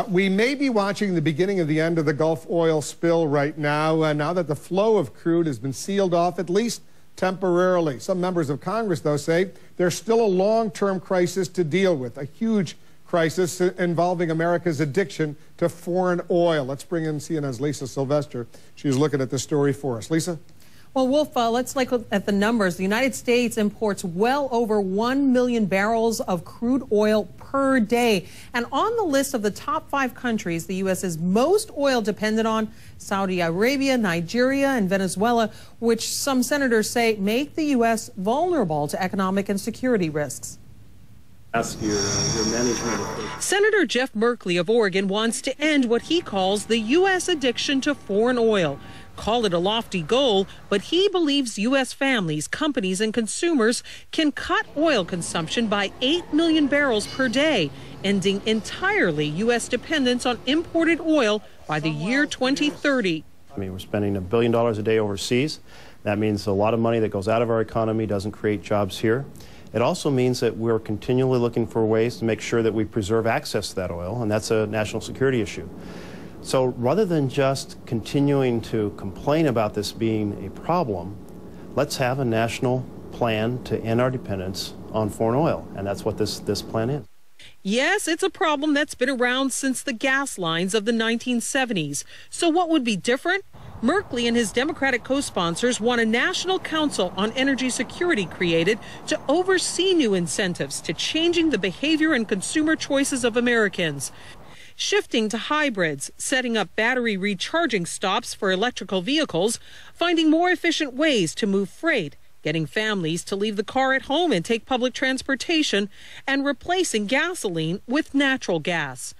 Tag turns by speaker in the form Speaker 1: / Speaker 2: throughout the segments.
Speaker 1: We may be watching the beginning of the end of the Gulf oil spill right now, now that the flow of crude has been sealed off, at least temporarily. Some members of Congress, though, say there's still a long-term crisis to deal with, a huge crisis involving America's addiction to foreign oil. Let's bring in CNN's Lisa Sylvester. She's looking at this story for us. Lisa?
Speaker 2: Well, Wolf, let's look at the numbers. The United States imports well over 1 million barrels of crude oil per day. And on the list of the top 5 countries the U.S. is most oil dependent on, Saudi Arabia, Nigeria, and Venezuela, which some senators say make the U.S. vulnerable to economic and security risks.
Speaker 3: Ask your management.
Speaker 2: Senator Jeff Merkley of Oregon wants to end what he calls the U.S. addiction to foreign oil. Call it a lofty goal, but he believes U.S. families, companies, and consumers can cut oil consumption by 8 million barrels per day, ending entirely U.S. dependence on imported oil by the year 2030.
Speaker 3: I mean, we're spending $1 billion a day overseas. That means a lot of money that goes out of our economy doesn't create jobs here. It also means that we're continually looking for ways to make sure that we preserve access to that oil, and that's a national security issue. So rather than just continuing to complain about this being a problem, let's have a national plan to end our dependence on foreign oil, and that's what this plan is.
Speaker 2: Yes, it's a problem that's been around since the gas lines of the 1970s. So what would be different? Merkley and his Democratic co-sponsors want a National Council on Energy Security created to oversee new incentives to changing the behavior and consumer choices of Americans. Shifting to hybrids, setting up battery recharging stops for electrical vehicles, finding more efficient ways to move freight, getting families to leave the car at home and take public transportation, and replacing gasoline with natural gas.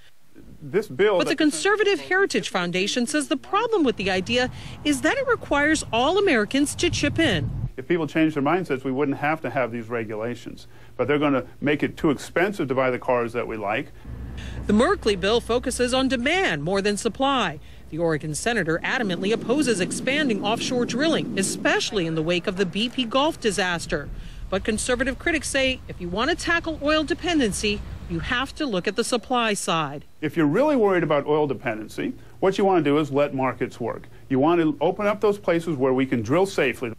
Speaker 2: But the Conservative Heritage Foundation says the problem with the idea is that it requires all Americans to chip in.
Speaker 4: If people change their mindsets, we wouldn't have to have these regulations. But they're going to make it too expensive to buy the cars that we like.
Speaker 2: The Merkley bill focuses on demand more than supply. The Oregon senator adamantly opposes expanding offshore drilling, especially in the wake of the BP Gulf disaster. But conservative critics say if you want to tackle oil dependency, you have to look at the supply side.
Speaker 4: If you're really worried about oil dependency, what you want to do is let markets work. You want to open up those places where we can drill safely.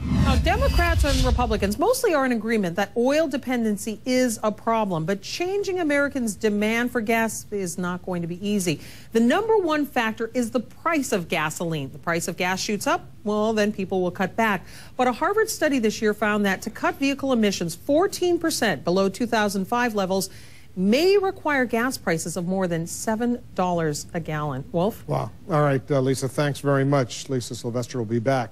Speaker 2: Now, Democrats and Republicans mostly are in agreement that oil dependency is a problem, but changing Americans' demand for gas is not going to be easy. The #1 factor is the price of gasoline. The price of gas shoots up, well, then people will cut back. But a Harvard study this year found that to cut vehicle emissions 14% below 2005 levels may require gas prices of more than $7 a gallon. Wolf?
Speaker 1: Wow. All right, Lisa, thanks very much. Lisa Sylvester will be back.